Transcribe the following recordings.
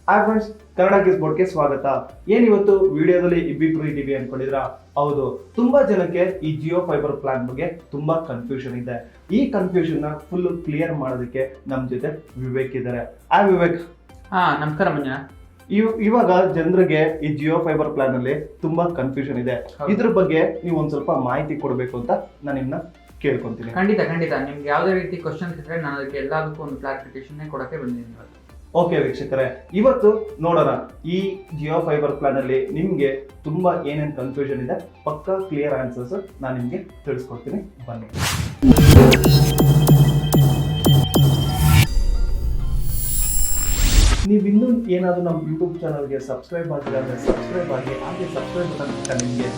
Hi friends, Kannada kiss ಬೋರ್ಡ್ಗೆ ಸ್ವಾಗತ. ಏನಿವತ್ತು ವಿಡಿಯೋದಲ್ಲಿ ಇಬ್ಬಿಬ್ರು ಇದ್ದೀವಿ ಅನ್ಕೊಂಡಿದ್ರ? ಹೌದು, ತುಂಬಾ ಜನಕ್ಕೆ ಈ ಜಿಯೋ ಫೈಬರ್ ಪ್ಲಾನ್ ಬಗ್ಗೆ ತುಂಬಾ ಕನ್ಫ್ಯೂಷನ್ ಇದೆ. ಈ ಕನ್ಫ್ಯೂಷನ್ ನ ಫುಲ್ ಕ್ಲಿಯರ್ ಮಾಡೋದಕ್ಕೆ ನಮ್ ಜೊತೆ ವಿವೇಕ್ ಇದ್ದಾರೆ. ವಿವೇಕ್, ನಮಸ್ಕಾರ ಮಂಜುನಾ. ಇವಾಗ ಜನರಿಗೆ ಈ ಜಿಯೋ ಫೈಬರ್ ಪ್ಲಾನ್ ಅಲ್ಲಿ ತುಂಬಾ ಕನ್ಫ್ಯೂಷನ್ ಇದೆ. ಇದ್ರ ಬಗ್ಗೆ ನೀವು ಒಂದ್ ಸ್ವಲ್ಪ ಮಾಹಿತಿ ಕೊಡ್ಬೇಕು ಅಂತ ನಾನು ನಿಮ್ನ ಕೇಳ್ಕೊಂತೀನಿ. ಖಂಡಿತ ನಿಮ್ಗೆ ಯಾವುದೇ ರೀತಿ ಕ್ವಶನ್ಸ್ ಇದ್ರೆ ನಾನು ಅದಕ್ಕೆ ಎಲ್ಲದಕ್ಕೂ ಒಂದು ಕ್ಲಾರಿಫಿಕೇಶನ್ ಕೊಡಕ್ಕೆ ಬಂದಿದ್ದೀನಿ. ಓಕೆ ವೀಕ್ಷಕರೇ, ಇವತ್ತು ನೋಡೋಣ ಈ ಜಿಯೋ ಫೈಬರ್ ಪ್ಲಾನ್ ಅಲ್ಲಿ ನಿಮ್ಗೆ ತುಂಬಾ ಏನೇನ್ ಕನ್ಫ್ಯೂಷನ್ ಇದೆ, ಪಕ್ಕಾ ಕ್ಲಿಯರ್ ಆನ್ಸರ್ಸ್ ನಾನು ನಿಮ್ಗೆ ತಿಳಿಸ್ಕೊಡ್ತೀನಿ. ಬನ್ನಿ. ನೀವಿನ್ನೂ ಏನಾದರೂ ನಮ್ಮ ಯೂಟ್ಯೂಬ್ ಚಾನಲ್ಗೆ ಸಬ್ಸ್ಕ್ರೈಬ್ ಆಗಿಲ್ಲ ಅಂದರೆ ಸಬ್ಸ್ಕ್ರೈಬ್ ಆಗಿ, ಹಾಗೆ ಸಬ್ಸ್ಕ್ರೈಬ್ ಬಟನ್ ನಿಮಗೆ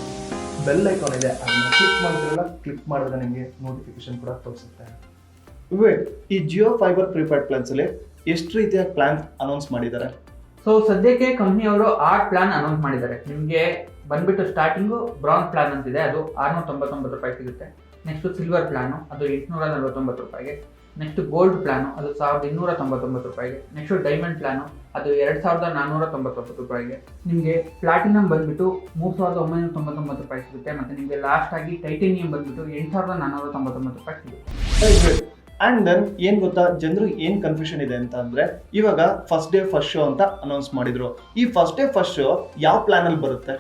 ಬೆಲ್ ಐಕಾನ್ ಇದೆ, ಅದನ್ನ ಕ್ಲಿಕ್ ಮಾಡಿದ್ರಲ್ಲ, ಕ್ಲಿಕ್ ಮಾಡಿದ್ರೆ ನಿಮಗೆ ನೋಟಿಫಿಕೇಶನ್ ಕೂಡ ತೋರಿಸುತ್ತೆ. ಈ ಜಿಯೋ ಫೈಬರ್ ಪ್ರಿಪೇರ್ಡ್ ಪ್ಲಾನ್ಸ್ ಅಲ್ಲಿ ಎಷ್ಟು ರೀತಿಯ ಪ್ಲಾನ್ ಅನೌನ್ಸ್ ಮಾಡಿದ್ದಾರೆ? ಸೊ ಸದ್ಯಕ್ಕೆ ಕಂಪ್ನಿಯವರು 6 ಪ್ಲಾನ್ ಅನೌನ್ಸ್ ಮಾಡಿದ್ದಾರೆ. ನಿಮಗೆ ಬಂದ್ಬಿಟ್ಟು ಸ್ಟಾರ್ಟಿಂಗು ಬ್ರೌನ್ ಪ್ಲಾನ್ ಅಂತಿದೆ, ಅದು 699 ರೂಪಾಯಿ ಸಿಗುತ್ತೆ. ನೆಕ್ಸ್ಟ್ ಸಿಲ್ವರ್ ಪ್ಲಾನು, ಅದು 849 ರೂಪಾಯಿಗೆ. ನೆಕ್ಸ್ಟ್ ಗೋಲ್ಡ್ ಪ್ಲಾನು, ಅದು 1299 ರೂಪಾಯಿಗೆ. ನೆಕ್ಸ್ಟ್ ಡೈಮಂಡ್ ಪ್ಲಾನು, ಅದು 2499 ರೂಪಾಯಿಗೆ. ನಿಮಗೆ ಪ್ಲಾಟಿನಮ್ ಬಂದ್ಬಿಟ್ಟು 3999 ರೂಪಾಯಿ ಸಿಗುತ್ತೆ. ಮತ್ತು ನಿಮಗೆ ಲಾಸ್ಟ್ ಆಗಿ ಟೈಟೇನಿಯಂ ಬಂದ್ಬಿಟ್ಟು 8499 ರೂಪಾಯಿ ಸಿಗುತ್ತೆ. ಅಂಡ್ ದೆನ್ ಏನ್ ಗೊತ್ತಾ, ಜನರು ಏನ್ ಕನ್ಫ್ಯೂಷನ್ ಇದೆ ಅಂತ ಅಂದ್ರೆ, ಇವಾಗ ಫಸ್ಟ್ ಡೇ ಫಸ್ಟ್ ಶೋ ಅಂತ ಅನೌನ್ಸ್ ಮಾಡಿದ್ರು. ಈ ಫಸ್ಟ್ ಡೇ ಫಸ್ಟ್ ಶೋ ಯಾವ ಪ್ಲಾನ್ ಅಲ್ಲಿ ಬರುತ್ತೆ?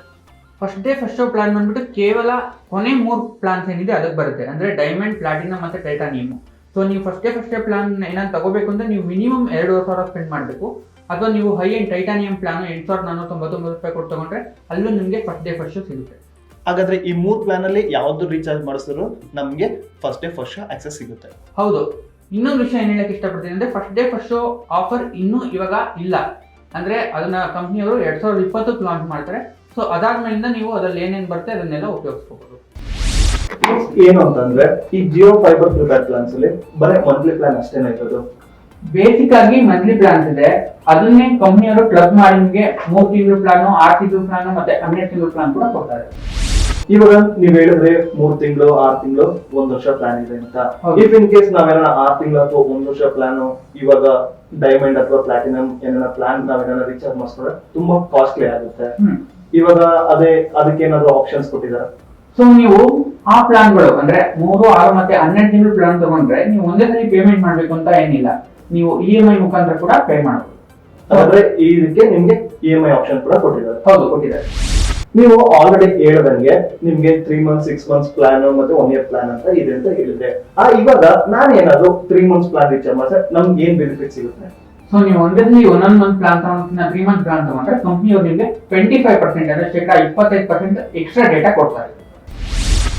First day first show plan ಬಂದ್ಬಿಟ್ಟು ಕೇವಲ ಕೊನೆ 3 ಪ್ಲಾನ್ಸ್ ಏನಿದೆ ಅದಕ್ಕೆ ಬರುತ್ತೆ. ಅಂದ್ರೆ ಡೈಮಂಡ್, ಪ್ಲಾಟಿನಮ್ ಮತ್ತೆ ಟೈಟಾನಿಯಮ್. ಸೊ ನೀವು ಫಸ್ಟ್ ಡೇ ಪ್ಲಾನ್ ಏನಾದ್ರು ತಗೋಬೇಕು ಅಂದ್ರೆ ನೀವು ಮಿನಿಮಮ್ 2,500 ಸ್ಪೆಂಡ್ ಮಾಡಬೇಕು. ಅಥವಾ ನೀವು ಹೈ ಅಂಡ್ ಟೈಟಾನಿಯಂ ಪ್ಲಾನ್ 8,499 ರೂಪಾಯಿ ಕೊಟ್ಟು ತಗೊಂಡ್ರೆ ಅಲ್ಲೂ ನಿಮಗೆ ಫಸ್ಟ್ ಡೇ ಫಸ್ಟ್ ಶೋ ಸಿಗುತ್ತೆ. ಹಾಗಾದ್ರೆ ಈ 3 ಪ್ಲಾನ್ ಅಲ್ಲಿ ಯಾವ್ದು ರೀಚಾರ್ಜ್ ಮಾಡಿಸಿದ್ರು ನಮ್ಗೆ first day first show access ಸಿಗುತ್ತೆ? ಹೌದು. ಇನ್ನೊಂದು ವಿಷಯ ಏನ್ ಹೇಳಕ್ ಇಷ್ಟಪಡ್ತೀನಿ ಅಂದ್ರೆ, first day first show offer ಇನ್ನೂ ಇವಾಗ ಇಲ್ಲ. ಅಂದ್ರೆ ಅದನ್ನ ಕಂಪ್ನಿಯವರು 2020 ಲಾಂಚ್ ಮಾಡ್ತಾರೆ. ಸೊ ಅದಾದ್ಮೇಲಿಂದ ನೀವು ಅದ್ರಲ್ಲಿ ಏನೇನ್ ಬರುತ್ತೆ ಅದನ್ನೆಲ್ಲ ಉಪಯೋಗಿಸ್ಕೋಬಹುದು. ಏನು ಅಂತಂದ್ರೆ, ಈ ಜಿಯೋ ಫೈಬರ್ ಪ್ರಿಪೇರ್ಡ್ ಪ್ಲಾನ್ಸ್ ಅಲ್ಲಿ ಬರೀ ಮಂತ್ಲಿ ಪ್ಲಾನ್ ಅಷ್ಟೇನ ಇರೋದು? ಬೇಸಿಕ್ ಆಗಿ ಮಂತ್ಲಿ ಪ್ಲಾನ್ಸ್ ಇದೆ, ಅದನ್ನೇ ಕಂಪ್ನಿಯವರು ಕ್ಲಬ್ ಮಾಡಿ ನಿಮಗೆ 3 ತಿಂಗಳು ಪ್ಲಾನ್, 6 ತಿಂಗಳು ಪ್ಲಾನ್ ಮತ್ತೆ 12 ತಿಂಗಳು ಪ್ಲಾನ್ ಕೂಡ ಕೊಡ್ತಾರೆ. ಇವಾಗ ನೀವ್ ಹೇಳಿದ್ರೆ 3 ತಿಂಗಳು, 6 ತಿಂಗಳು, 1 ವರ್ಷ ಪ್ಲಾನ್ ಇದೆ ಅಂತ. ಇಫ್ ಇನ್ ಕೇಸ್ ನಾವೇನ 6 ತಿಂಗಳು ಅಥವಾ 1 ವರ್ಷ ಪ್ಲಾನ್ ಇವಾಗ ಡೈಮಂಡ್ ಅಥವಾ ಪ್ಲಾಟಿನಂ ಏನಾರ ಪ್ಲಾನ್ ನಾವೇನಾರ ರೀಚಾರ್ಜ್ ಮಾಡಿಸ್ಕೊಂಡ್ರೆ ತುಂಬಾ ಕಾಸ್ಟ್ಲಿ ಆಗುತ್ತೆ. ಇವಾಗ ಅದಕ್ಕೆ ಏನಾದ್ರು ಆಪ್ಷನ್ಸ್ ಕೊಟ್ಟಿದ್ದಾರೆ? ಸೊ ನೀವು ಆ ಪ್ಲಾನ್ಗಳು ಅಂದ್ರೆ 3, 6 ಮತ್ತೆ 12 ತಿಂಗಳು ಪ್ಲಾನ್ ತಗೊಂಡ್ರೆ ನೀವು ಒಂದೇ ಸರಿ ಪೇಮೆಂಟ್ ಮಾಡ್ಬೇಕು ಅಂತ ಏನಿಲ್ಲ. ನೀವು EMI ಮುಖಾಂತರ ಕೂಡ ಪೇ ಮಾಡಬಹುದು. ಅಂದ್ರೆ ಇದಕ್ಕೆ ನಿಮ್ಗೆ EMI ಆಪ್ಷನ್ ಕೂಡ ಕೊಟ್ಟಿದ್ದಾರೆ? ಹೌದು, ಕೊಟ್ಟಿದ್ದಾರೆ. ನೀವು ಆಲ್ರೆಡಿ ಹೇಳ್ದಂಗೆ ನಿಮ್ಗೆ 3 ಮಂತ್ಸ್, 6 ಮಂತ್ಸ್ ಪ್ಲಾನ್ ಮತ್ತೆ 1 ಇಯರ್ ಪ್ಲಾನ್ ಅಂತ ಇದೆ ಅಂತ ಹೇಳಿದ್ರೆ, ಇವಾಗ ನಾನು ಏನಾದ್ರು 3 ಮಂತ್ಸ್ ಪ್ಲಾನ್ ರೀಚಾರ್ಜ್ ಮಾಡಿದ್ರೆ ನಮ್ಗೆ ಏನ್ ಬೆನಿಫಿಟ್ ಸಿಗುತ್ತೆ? ಸೊ ನೀವು ಒಂದೇ ಒಂದೊಂದು ಮಂತ್ ಪ್ಲಾನ್ ತಗೊಂಡ್ರೆ 3 ಮಂತ್ ಪ್ಲಾನ್ ತಗೊಂಡ್ರೆ ಕಂಪ್ನಿಯವರು ನಿಮಗೆ 25% ಅಂದ್ರೆ ಶೇಕಡ 25% ಎಕ್ಸ್ಟ್ರಾ ಡೇಟಾ ಕೊಡ್ತಾರೆ.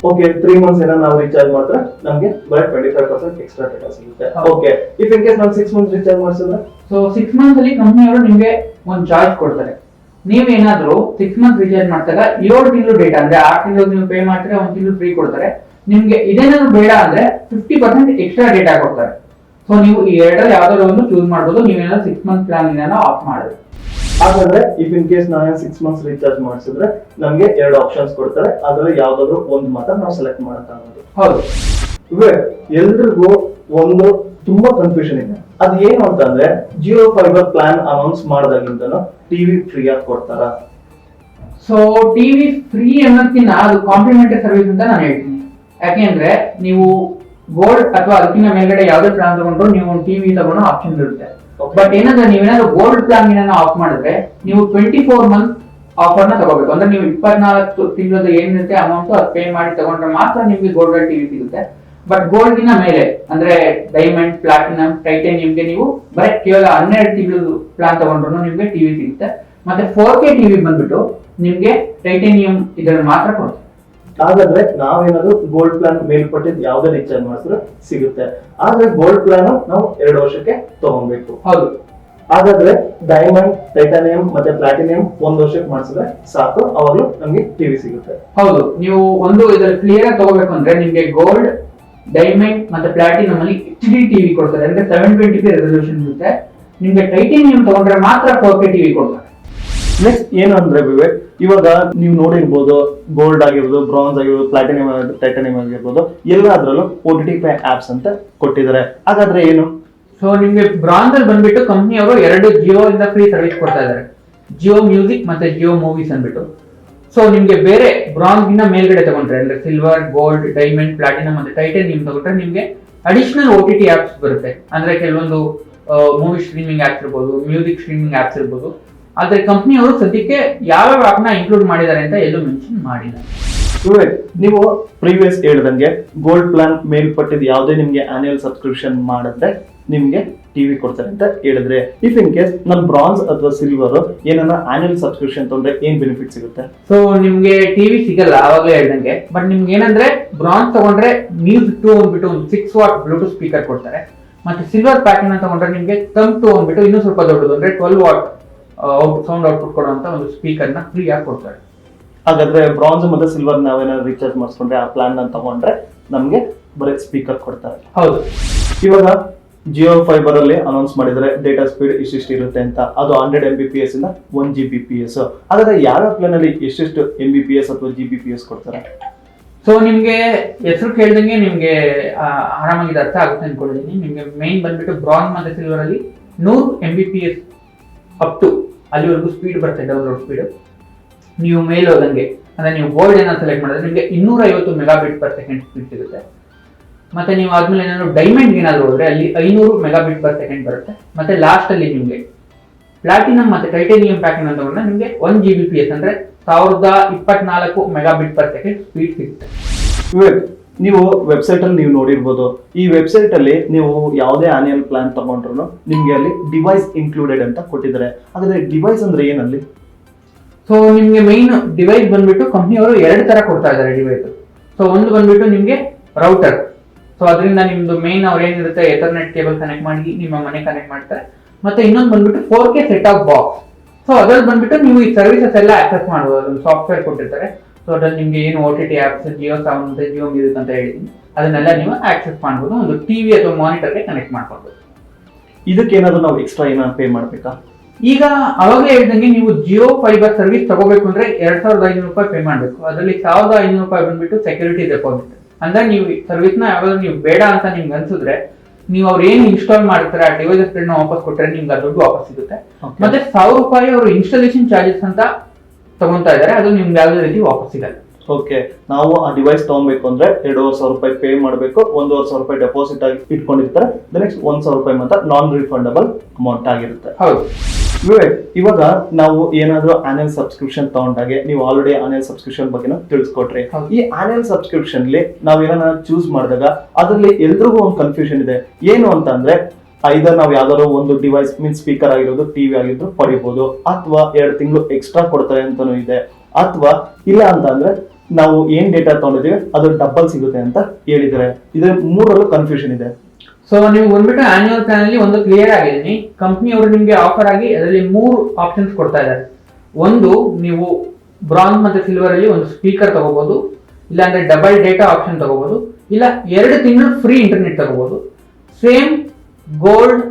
ಓಕೆ, 3 ಮಂತ್ಸ್ ಏನೋ ನಾವು ರೀಚಾರ್ಜ್ ಮಾಡಿದ್ರೆ ನಮ್ಗೆ ಬರೀ 25% ಎಕ್ಸ್ಟ್ರಾ ಡೇಟಾ ಸಿಗುತ್ತೆ. ಓಕೆ, ಇಫ್ ಇನ್ ಕೇಸ್ ನಾವು 6 ಮಂತ್ಸ್ ರೀಚಾರ್ಜ್ ಮಾಡಿಸಿದ್ರೆ? ಸೊ 6 ಮಂತ್ಸ್ ಅಲ್ಲಿ ಕಂಪ್ನಿಯವರು ನಿಮಗೆ ಒಂದು ಚಾಯ್ಸ್ ಕೊಡ್ತಾರೆ. ನೀವೇನಾದ್ರೂ 6 ಮಂತ್ಸ್ ರೀಚಾರ್ಜ್ ಮಾಡಿದಾಗ 7 ತಿಂಗಳು ಡೇಟಾ ಅಂದ್ರೆ 6 ತಿಂಗಳು ನೀವು ಪೇ ಮಾಡ್ತಾರೆ, 1 ತಿಂಗಳು ಫ್ರೀ ಕೊಡ್ತಾರೆ. ನಿಮ್ಗೆ ಇದೇನಾದ್ರು ಬೇಡ ಅಂದ್ರೆ 50% ಎಕ್ಸ್ಟ್ರಾ ಡೇಟಾ ಕೊಡ್ತಾರೆ. ಸೊ ನೀವು ಈ ಎರಡರಲ್ಲಿ ಯಾವ್ದಾದ್ರು ಒಂದು ಚೂಸ್ ಮಾಡಬಹುದು. ನೀವೇನಾದ್ರೂ 6 ಮಂತ್ ಪ್ಲಾನ್ ಆಫ್ ಮಾಡಿದ್ರೆ. ಹಾಗಾದ್ರೆ ಇಫ್ ಇನ್ ಕೇಸ್ ನಾವು 6 ಮಂತ್ಸ್ ರೀಚಾರ್ಜ್ ಮಾಡಿಸಿದ್ರೆ ನಮ್ಗೆ 2 ಆಪ್ಷನ್ಸ್ ಕೊಡ್ತಾರೆ, ಅದ್ರಲ್ಲಿ ಯಾವ್ದಾದ್ರು ಒಂದು ಮಾತ್ರ ನಾವು ಸೆಲೆಕ್ಟ್ ಮಾಡಕ್ಕಾಗೋದು. ಹೌದು. ಎಲ್ರಿಗೂ ಒಂದು ತುಂಬಾ ಕನ್ಫ್ಯೂಷನ್ ಇದೆ. ಅದು ಏನು ಅಂತಂದ್ರೆ, ಜಿಯೋ ಫೈಬರ್ ಪ್ಲಾನ್ ಅನೌನ್ಸ್ ಮಾಡಿದಾಗಿಂದನು ಟಿವಿ ಫ್ರೀ ಆಗಿ ಕೊಡ್ತಾರ? ಸೊ ಟಿವಿ ಫ್ರೀ ಅನ್ನೋದಕ್ಕಿಂತ ಅದು ಕಾಂಪ್ಲಿಮೆಂಟರಿ ಸರ್ವಿಸ್ ಅಂತ ನಾನು ಹೇಳ್ತೀನಿ. ಯಾಕೆಂದ್ರೆ ನೀವು ಗೋಲ್ಡ್ ಅಥವಾ ಅದಕ್ಕಿಂತ ಮೇಲ್ಗಡೆ ಯಾವ್ದೇ ಪ್ಲಾನ್ ತಗೊಂಡ್ರು ನೀವು ಒಂದು ಟಿವಿ ತಗೊಳ್ಳೋ ಆಪ್ಷನ್ ಇರುತ್ತೆ. ಬಟ್ ಏನಂದ್ರೆ ನೀವೇನಾದ್ರು ಗೋಲ್ಡ್ ಪ್ಲಾನ್ ಆಫ್ ಮಾಡಿದ್ರೆ ನೀವು 24 ಮಂತ್ ಆಫರ್ ನ ತಗೋಬೇಕು. ಅಂದ್ರೆ ನೀವು 24 ತಿಂಗಳದ ಏನಿರುತ್ತೆ ಅಮೌಂಟ್ ಅದು ಪೇ ಮಾಡಿ ತಗೊಂಡ್ರೆ ಮಾತ್ರ ನಿಮ್ಗೆ ಗೋಲ್ಡ್ ಟಿವಿ ಸಿಗುತ್ತೆ. ಬಟ್ ಗೋಲ್ಡ್ ಗಿನ ಮೇಲೆ ಅಂದ್ರೆ ಡೈಮಂಡ್, ಪ್ಲಾಟಿನಂ, ಟೈಟೇನಿಯಂಗೆ ನೀವು ಬರೀ ಕೇವಲ 12 ತಿಂಗಳು ಪ್ಲಾನ್ ತಗೊಂಡ್ರು ನಿಮ್ಗೆ ಟಿವಿ ಸಿಗುತ್ತೆ. ಮತ್ತೆ 4K ಟಿವಿ ಬಂದ್ಬಿಟ್ಟು ನಿಮ್ಗೆ ಟೈಟೇನಿಯಂ ಇದರಲ್ಲಿ ಮಾತ್ರ ಕೊಡುತ್ತೆ. ಹಾಗಾದ್ರೆ ನಾವೇನಾದ್ರು ಗೋಲ್ಡ್ ಪ್ಲಾನ್ ಮೇಲ್ಪಟ್ಟಿದ್ದು ಯಾವ್ದೇ ರೀಚಾರ್ಜ್ ಮಾಡಿಸಿದ್ರೆ ಸಿಗುತ್ತೆ. ಆದ್ರೆ ಗೋಲ್ಡ್ ಪ್ಲಾನ್ ನಾವು 2 ವರ್ಷಕ್ಕೆ ತಗೊಬೇಕು. ಹೌದು. ಹಾಗಾದ್ರೆ ಡೈಮಂಡ್, ಟೈಟಾನಿಯಂ ಮತ್ತೆ ಪ್ಲಾಟಿನಿಯಂ 1 ವರ್ಷಕ್ಕೆ ಮಾಡಿಸಿದ್ರೆ ಸಾಕು, ಅವಾಗ್ಲೂ ನಮ್ಗೆ ಟಿವಿ ಸಿಗುತ್ತೆ. ಹೌದು. ನೀವು ಒಂದು ಇದರಲ್ಲಿ ಕ್ಲಿಯರ್ ಆಗಿ ತಗೋಬೇಕು ಅಂದ್ರೆ ನಿಮ್ಗೆ ಗೋಲ್ಡ್, ಡೈಮಂಡ್ ಮತ್ತೆ ಪ್ಲಾಟಿನಂ ಅಲ್ಲಿ HD ಟಿವಿ ಕೊಡ್ತಾರೆ. ಅಂದ್ರೆ 720p ರೆಸಲ್ಯೂಷನ್ ಇರುತ್ತೆ. ನಿಮ್ಗೆ ಟೈಟೇನಿಯಂ ತಗೊಂಡ್ರೆ ಮಾತ್ರ 4K ಟಿವಿ ಕೊಡ್ತಾರೆ. ನೆಕ್ಸ್ಟ್ ಏನು ಅಂದ್ರೆ ವಿವೇಕ್, ಇವಾಗ ನೀವು ನೋಡಿರ್ಬೋದು, ಗೋಲ್ಡ್ ಆಗಿರ್ಬೋದು, ಬ್ರಾನ್ಸ್ ಆಗಿರ್ಬೋದು, ಪ್ಲಾಟಿನಿಯಂ, ಟೈಟಾನಿಯಂ ಆಗಿರ್ಬೋದು, ಎಲ್ಲಾದ್ರಲ್ಲೂ OTT ಆಪ್ಸ್ ಅಂತ ಕೊಟ್ಟಿದ್ದಾರೆ. ಹಾಗಾದ್ರೆ ಏನು? ಸೊ ನಿಮ್ಗೆ ಬ್ರಾಂಜ್ ಅಲ್ಲಿ ಬಂದ್ಬಿಟ್ಟು ಕಂಪ್ನಿ ಅವರು 2 ಜಿಯೋ ಇಂದ ಫ್ರೀ ಸರ್ವಿಸ್ ಕೊಡ್ತಾ ಇದ್ದಾರೆ, ಜಿಯೋ ಮ್ಯೂಸಿಕ್ ಮತ್ತೆ ಜಿಯೋ ಮೂವೀಸ್ ಅಂದ್ಬಿಟ್ಟು. ಸೊ ನಿಮ್ಗೆ ಬೇರೆ ಬ್ರಾಂಜ್ ಗಿನ್ನ ಮೇಲ್ಗಡೆ ತಗೊಂಡ್ರೆ ಅಂದ್ರೆ ಸಿಲ್ವರ್, ಗೋಲ್ಡ್, ಡೈಮಂಡ್, ಪ್ಲಾಟಿನಮ್ ಮತ್ತೆ ಟೈಟಾನಿಯಂ ತಗೊಂಡ್ರೆ ನಿಮ್ಗೆ ಅಡಿಷನಲ್ OTT ಆಪ್ಸ್ ಬರುತ್ತೆ. ಅಂದ್ರೆ ಕೆಲವೊಂದು ಮೂವಿ ಸ್ಟ್ರೀಮಿಂಗ್ ಆಪ್ಸ್ ಇರ್ಬೋದು, ಮ್ಯೂಸಿಕ್ ಸ್ಟ್ರೀಮಿಂಗ್ ಆಪ್ಸ್ ಇರ್ಬೋದು. ಆದ್ರೆ ಕಂಪ್ನಿ ಅವರು ಸದ್ಯಕ್ಕೆ ಯಾವ ಆಪ್ ನ ಇನ್ಕ್ಲೂಡ್ ಮಾಡಿದ್ದಾರೆ ಅಂತ ಎಲ್ಲೂ ಮೆನ್ಷನ್ ಮಾಡಿಲ್ಲ. ನೀವು ಪ್ರೀವಿಯಸ್ ಹೇಳ್ದಂಗೆ ಗೋಲ್ಡ್ ಪ್ಲಾನ್ ಮೇಲ್ಪಟ್ಟಿದ್ದು ಯಾವುದೇ ನಿಮ್ಗೆ ಆನ್ಯುವಲ್ ಸಬ್ಸ್ಕ್ರಿಪ್ಷನ್ ಮಾಡಿದ್ರೆ ನಿಮ್ಗೆ ಟಿವಿ ಕೊಡ್ತಾರೆ ಅಂತ ಹೇಳಿದ್ರೆ, ಇಫ್ ಇನ್ ಕೇಸ್ ನನ್ ಬ್ರಾನ್ಸ್ ಅಥವಾ ಸಿಲ್ವರ್ ಏನನ್ನ ಆನ್ಯುವಲ್ ಸಬ್ಸ್ಕ್ರಿಪ್ಷನ್ ತಗೊಂಡ್ರೆ ಏನ್ ಬೆನಿಫಿಟ್ ಸಿಗುತ್ತೆ? ಸೊ ನಿಮ್ಗೆ ಟಿವಿ ಸಿಗಲ್ಲ ಆವಾಗಲೇ ಹೇಳ್ದಂಗೆ. ಬಟ್ ನಿಮ್ಗೆ ಏನಂದ್ರೆ ಬ್ರಾನ್ಸ್ ತಗೊಂಡ್ರೆ ಮ್ಯೂಸಿಕ್ 2 ಅಂದ್ಬಿಟ್ಟು ಒಂದು 6 ವಾಟ್ ಬ್ಲೂಟೂತ್ ಸ್ಪೀಕರ್ ಕೊಡ್ತಾರೆ. ಮತ್ತೆ ಸಿಲ್ವರ್ ಪ್ಯಾಟರ್ನ್ ತಗೊಂಡ್ರೆ ನಿಮ್ಗೆ ಕಮ್ 2 ಅಂದ್ಬಿಟ್ಟು ಇನ್ನೂ ಸ್ವಲ್ಪ ದೊಡ್ಡದು ಅಂದ್ರೆ 12 ವಾಟ್ ಸೌಂಡ್ ಔಟ್ಪುಟ್ ಕೊಡುವಂತ ಒಂದು ಸ್ಪೀಕರ್ ನ ಫ್ರೀ ಆಗಿ ಕೊಡ್ತಾರೆ. ಹಾಗಾದ್ರೆ ಬ್ರಾನ್ಸ್ ಮತ್ತೆ ಸಿಲ್ವರ್ ನಾವೇನಾದ್ರು ರೀಚಾರ್ಜ್ ಮಾಡಿಸ್ಕೊಂಡ್ರೆ ಆ ಪ್ಲಾನ್ ನ ತಗೊಂಡ್ರೆ ನಮ್ಗೆ ಬರೀ ಸ್ಪೀಕರ್ ಕೊಡ್ತಾರೆ. ಹೌದು. ಇವಾಗ ಜಿಯೋ ಫೈಬರ್ ಅಲ್ಲಿ ಅನೌನ್ಸ್ ಮಾಡಿದ್ರೆ ಡೇಟಾ ಸ್ಪೀಡ್ ಇಷ್ಟಿಷ್ಟು ಇರುತ್ತೆ ಅಂತ, ಅದು 100 Mbps ಇಂದ 1 Gbps. ಹಾಗಾದ್ರೆ ಯಾವ ಪ್ಲಾನ್ ಅಲ್ಲಿ ಎಷ್ಟೆಷ್ಟು Mbps ಅಥವಾ Gbps ಕೊಡ್ತಾರೆ? ಸೊ ನಿಮ್ಗೆ ಹೆಸರು ಕೇಳ್ದಂಗೆ ನಿಮ್ಗೆ ಆರಾಮಾಗಿ ಅರ್ಥ ಆಗುತ್ತೆ ಅನ್ಕೊಂಡಿದ್ದೀನಿ. ನಿಮ್ಗೆ ಮೈನ್ ಬಂದ್ಬಿಟ್ಟು ಬ್ರಾನ್ಸ್ ಮತ್ತೆ ಸಿಲ್ವರ್ ಅಲ್ಲಿ 100 Mbps ಅಪ್ ಟು ಅಲ್ಲಿವರೆಗೂ ಸ್ಪೀಡ್ ಬರುತ್ತೆ, ಡೌನ್ಲೋಡ್ ಸ್ಪೀಡ್. ನೀವು ಮೇಲ್ ಹೋದಂಗೆ ಅಂದ್ರೆ ನೀವು ಗೋಲ್ಡ್ ಏನಾದ್ರು ಸೆಲೆಕ್ಟ್ ಮಾಡಿದ್ರೆ ನಿಮಗೆ 250 ಮೆಗಾಬಿಟ್/s ಸ್ಪೀಡ್ ಸಿಗುತ್ತೆ. ಮತ್ತೆ ನೀವು ಆದ್ಮೇಲೆ ಏನಾದ್ರು ಡೈಮಂಡ್ ಏನಾದ್ರು ಹೋದ್ರೆ ಅಲ್ಲಿ 500 ಮೆಗಾಬಿಟ್/s ಬರುತ್ತೆ. ಮತ್ತೆ ಲಾಸ್ಟ್ ಅಲ್ಲಿ ನಿಮ್ಗೆ ಪ್ಲಾಟಿನಮ್ ಮತ್ತೆ ಟೈಟಾನಿಯಂ ಪ್ಯಾಕಿಂಗ್ ಅಂತ ಬಂದ್ರೆ ನಿಮ್ಗೆ 1 Gbps ಅಂದ್ರೆ 1024 ಮೆಗಾಬಿಟ್/s ಸ್ಪೀಡ್ ಸಿಗುತ್ತೆ. ನೀವು ವೆಬ್ಸೈಟ್ ಅಲ್ಲಿ ನೀವು ನೋಡಿರ್ಬೋದು, ಈ ವೆಬ್ಸೈಟ್ ಅಲ್ಲಿ ನೀವು ಯಾವುದೇ ಆನ್ಯುವಲ್ ಪ್ಲಾನ್ ತಗೊಂಡ್ರು ನಿಮ್ಗೆ ಅಲ್ಲಿ ಡಿವೈಸ್ ಇನ್ಕ್ಲೂಡೆಡ್ ಅಂತ ಕೊಟ್ಟಿದ್ದಾರೆ. ಹಾಗಾದ್ರೆ ಡಿವೈಸ್ ಅಂದ್ರೆ ಏನಲ್ಲಿ? ಸೊ ನಿಮ್ಗೆ ಮೈನ್ ಡಿವೈಸ್ ಬಂದ್ಬಿಟ್ಟು ಕಂಪ್ನಿಯವರು 2 ತರ ಕೊಡ್ತಾ ಇದ್ದಾರೆ ಡಿವೈಸ್. ಸೊ ಒಂದು ಬಂದ್ಬಿಟ್ಟು ನಿಮ್ಗೆ ರೌಟರ್. ಸೊ ಅದರಿಂದ ನಿಮ್ದು ಮೈನ್ ಅವ್ರು ಏನಿರುತ್ತೆ ಎಥರ್ನೆಟ್ ಕೇಬಲ್ ಕನೆಕ್ಟ್ ಮಾಡಿ ನಿಮ್ಮ ಮನೆ ಕನೆಕ್ಟ್ ಮಾಡ್ತಾರೆ. ಮತ್ತೆ ಇನ್ನೊಂದು ಬಂದ್ಬಿಟ್ಟು 4K set of box. So ಅದ್ರಲ್ಲಿ ಬಂದ್ಬಿಟ್ಟು ನೀವು ಈ ಸರ್ವಿಸಸ್ ಎಲ್ಲ ಆಕ್ಸೆಸ್ ಮಾಡಬಹುದು. ಅದೊಂದು ಸಾಫ್ಟ್ವೇರ್ ಕೊಟ್ಟಿರ್ತಾರೆ. ಸೊ ಅದ್ರಲ್ಲಿ ನಿಮ್ಗೆ ಏನು OTT ಆಪ್ಸ್, ಜಿಯೋ ಸೌಂಡ್ ಮತ್ತೆ ಜಿಯೋ ಮ್ಯೂಸಿಕ್ ಅಂತ ಹೇಳಿದೀನಿ, ಅದನ್ನೆಲ್ಲ ನೀವು ಆಕ್ಸೆಸ್ ಮಾಡಬಹುದು. ಒಂದು ಟಿವಿ ಅಥವಾ ಮಾನಿಟರ್ಗೆ ಕನೆಕ್ಟ್ ಮಾಡ್ಕೊಬಹುದು. ಇದಕ್ಕೆ ಏನಾದ್ರು ನಾವು ಎಕ್ಸ್ಟ್ರಾ ಏನಾದ್ರು ಪೇ ಮಾಡ್ಬೇಕಾ? ಈಗ ಅವಾಗಲೇ ಹೇಳ್ದಂಗೆ ನೀವು ಜಿಯೋ ಫೈಬರ್ ಸರ್ವಿಸ್ ತಗೋಬೇಕು ಅಂದ್ರೆ 2500 ರೂಪಾಯಿ ಪೇ ಮಾಡಬೇಕು. ಅದರಲ್ಲಿ 1500 ರೂಪಾಯಿ ಬಂದ್ಬಿಟ್ಟು ಸೆಕ್ಯೂರಿಟಿ ಡೆಪಾಸಿಟ್. ಅಂದ್ರೆ ನೀವು ಸರ್ವಿಸ್ ನ ಯಾವಾಗಲೂ ನೀವು ಬೇಡ ಅಂತ ನಿಮ್ಗೆ ಅನ್ಸಿದ್ರೆ ನೀವು ಅವ್ರು ಏನು ಇನ್ಸ್ಟಾಲ್ ಮಾಡ್ತಾರೆ ಆ ಡಿವೈಸಸ್ ವಾಪಸ್ ಕೊಟ್ಟರೆ ನಿಮ್ಗೆ ಆ ದುಡ್ಡು ವಾಪಸ್ ಸಿಗುತ್ತೆ. ಮತ್ತೆ 1000 ರೂಪಾಯಿ ಅವರು ಇನ್ಸ್ಟಾಲೇಷನ್ ಚಾರ್ಜಸ್ ಅಂತ ತಗೊಂತಾ ಇದಾರೆ, ಅದು ನಿಮ್ಗೆ ಯಾವುದೇ ರೀತಿ ವಾಪಸ್ ಸಿಗಲ್ಲ. ಓಕೆ, ನಾವು ಆ ಡಿವೈಸ್ ತಗೊಬೇಕು ಅಂದ್ರೆ 2500 ರೂಪಾಯಿ ಪೇ ಮಾಡಬೇಕು. 1500 ರೂಪಾಯಿ ಡೆಪಾಸಿಟ್ ಆಗಿ ಇಟ್ಕೊಂಡಿರ್ತಾರೆ. ನೆಕ್ಸ್ಟ್ 1000 ರೂಪಾಯಿ ಮಾತ್ರ ನಾನ್ ರಿಫಂಡಬಲ್ ಅಮೌಂಟ್ ಆಗಿರುತ್ತೆ. ಹೌದು. ಇವಾಗ ನಾವು ಏನಾದ್ರು ಆನ್ಯುವಲ್ ಸಬ್ಸ್ಕ್ರಿಪ್ಷನ್ ತಗೊಂಡಾಗೆ ನೀವು ಆಲ್ರೆಡಿ ಆನ್ಯುವಲ್ ಸಬ್ಸ್ಕ್ರಿಪ್ಷನ್ ಬಗ್ಗೆ ತಿಳಿಸ್ಕೊಟ್ರಿ. ಈ ಆನ್ಯುವಲ್ ಸಬ್ಸ್ಕ್ರಿಪ್ಷನ್ ನಾವ್ ಏನಾರ ಚೂಸ್ ಮಾಡಿದಾಗ ಅದರಲ್ಲಿ ಎಲ್ರಿಗೂ ಒಂದು ಕನ್ಫ್ಯೂಷನ್ ಇದೆ. ಏನು ಅಂತ ಅಂದ್ರೆ ಐದರ್ ನಾವು ಯಾವ್ದಾದ್ರು ಒಂದು ಡಿವೈಸ್ ಮೀನ್ಸ್ ಸ್ಪೀಕರ್ ಆಗಿರೋದು, ಟಿವಿ ಆಗಿರೋದು ಪಡಿಬಹುದು, ಅಥವಾ 2 ತಿಂಗಳು ಎಕ್ಸ್ಟ್ರಾ ಕೊಡ್ತಾರೆ ಅಂತಾನು ಇದೆ, ಅಥವಾ ಇಲ್ಲ ಅಂತ ಅಂದ್ರೆ ನಾವು ಏನ್ ಡೇಟಾ ತಗೊಂಡಿದೀವಿ ಅದು ಡಬಲ್ ಸಿಗುತ್ತೆ ಅಂತ ಹೇಳಿದ್ದಾರೆ. ಇದ್ರ ಮೂರಲ್ಲೂ ಕನ್ಫ್ಯೂಷನ್ ಇದೆ. ಸೊ ನೀವು ಬಂದ್ಬಿಟ್ಟು ಆನ್ಯುವಲ್ ಪ್ಲಾನ್ ಅಲ್ಲಿ ಒಂದು ಕ್ಲಿಯರ್ ಆಗಿದ್ದೀನಿ. ಕಂಪ್ನಿ ಅವರು ನಿಮ್ಗೆ ಆಫರ್ ಆಗಿ ಅದರಲ್ಲಿ 3 ಆಪ್ಷನ್ಸ್ ಕೊಡ್ತಾ ಇದ್ದಾರೆ. ಒಂದು, ನೀವು ಬ್ರಾನ್ಸ್ ಮತ್ತೆ ಸಿಲ್ವರ್ ಅಲ್ಲಿ ಒಂದು ಸ್ಪೀಕರ್ ತಗೋಬಹುದು, ಇಲ್ಲ ಅಂದ್ರೆ ಡಬಲ್ ಡೇಟಾ ಆಪ್ಷನ್ ತಗೋಬಹುದು, ಇಲ್ಲ 2 ತಿಂಗಳು ಫ್ರೀ ಇಂಟರ್ನೆಟ್ ತಗೋಬಹುದು. ಸೇಮ್ ಗೋಲ್ಡ್,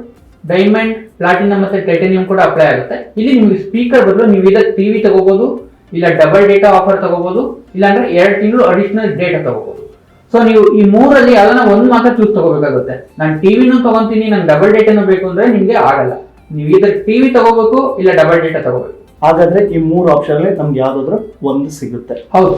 ಡೈಮಂಡ್, ಪ್ಲಾಟಿನಮ್ ಮತ್ತೆ ಟೈಟಾನಿಯಂ ಕೂಡ ಅಪ್ಲೈ ಆಗುತ್ತೆ. ಇಲ್ಲಿ ನಿಮ್ಗೆ ಸ್ಪೀಕರ್ ಬದಲು ನೀವು ಇದರ ಟಿವಿ ತಗೋಬಹುದು, ಇಲ್ಲ ಡಬಲ್ ಡೇಟಾ ಆಫರ್ ತಗೋಬಹುದು, ಇಲ್ಲ ಅಂದ್ರೆ 2 ತಿಂಗಳು ಅಡಿಷನಲ್ ಡೇಟಾ ತಗೋಬಹುದು. ಸೊ ನೀವು ಈ 3ರಲ್ಲಿ ಯಾವ್ದಾನ ಒಂದು ಮಾತ್ರ ಚೂಸ್ ತಗೋಬೇಕಾಗುತ್ತೆ. ನಾನು ಟಿವಿನೂ ತಗೊಂತೀನಿ, ನಂಗೆ ಡಬಲ್ ಡೇಟಾನು ಬೇಕು ಅಂದ್ರೆ ನಿಮ್ಗೆ ಆಗಲ್ಲ. ನೀವು ಇದರ ಟಿವಿ ತಗೋಬೇಕು, ಇಲ್ಲ ಡಬಲ್ ಡೇಟಾ ತಗೋಬೇಕು. ಹಾಗಾದ್ರೆ ಈ 3 ಆಪ್ಷನ್ ಅಲ್ಲಿ ನಮ್ಗೆ ಯಾವ್ದಾದ್ರು ಒಂದು ಸಿಗುತ್ತೆ. ಹೌದು.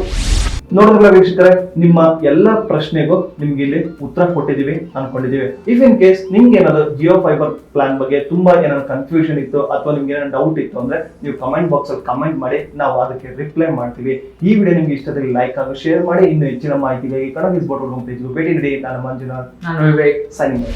ನೋಡಿದ್ರಲ್ಲ ವೀಕ್ಷಕರೇ, ನಿಮ್ಮ ಎಲ್ಲ ಪ್ರಶ್ನೆಗೂ ನಿಮ್ಗೆ ಇಲ್ಲಿ ಉತ್ತರ ಕೊಟ್ಟಿದೀವಿ ಅನ್ಕೊಂಡಿದೀವಿ. ಇಫ್ ಇನ್ ಕೇಸ್ ನಿಮ್ಗೆ ಏನಾದ್ರು ಜಿಯೋ ಫೈಬರ್ ಪ್ಲಾನ್ ಬಗ್ಗೆ ತುಂಬಾ ಏನಾದ್ರು ಕನ್ಫ್ಯೂಷನ್ ಇತ್ತು ಅಥವಾ ನಿಮ್ಗೆ ಏನಾದ್ರು ಡೌಟ್ ಇತ್ತು ಅಂದ್ರೆ ನೀವು ಕಮೆಂಟ್ ಬಾಕ್ಸ್ ಅಲ್ಲಿ ಕಮೆಂಟ್ ಮಾಡಿ, ನಾವು ಅದಕ್ಕೆ ರಿಪ್ಲೈ ಮಾಡ್ತೀವಿ. ಈ ವಿಡಿಯೋ ನಿಮ್ಗೆ ಇಷ್ಟದಲ್ಲಿ ಲೈಕ್ ಹಾಗೂ ಶೇರ್ ಮಾಡಿ. ಇನ್ನು ಹೆಚ್ಚಿನ ಮಾಹಿತಿಗಾಗಿ Kannada news board home page ಭೇಟಿ ನೀಡಿ. ನಾನು ಮಂಜುನಾಥ್, ನಾನು ವಿವೇಕ್, ಸೈನಿಂಗ್.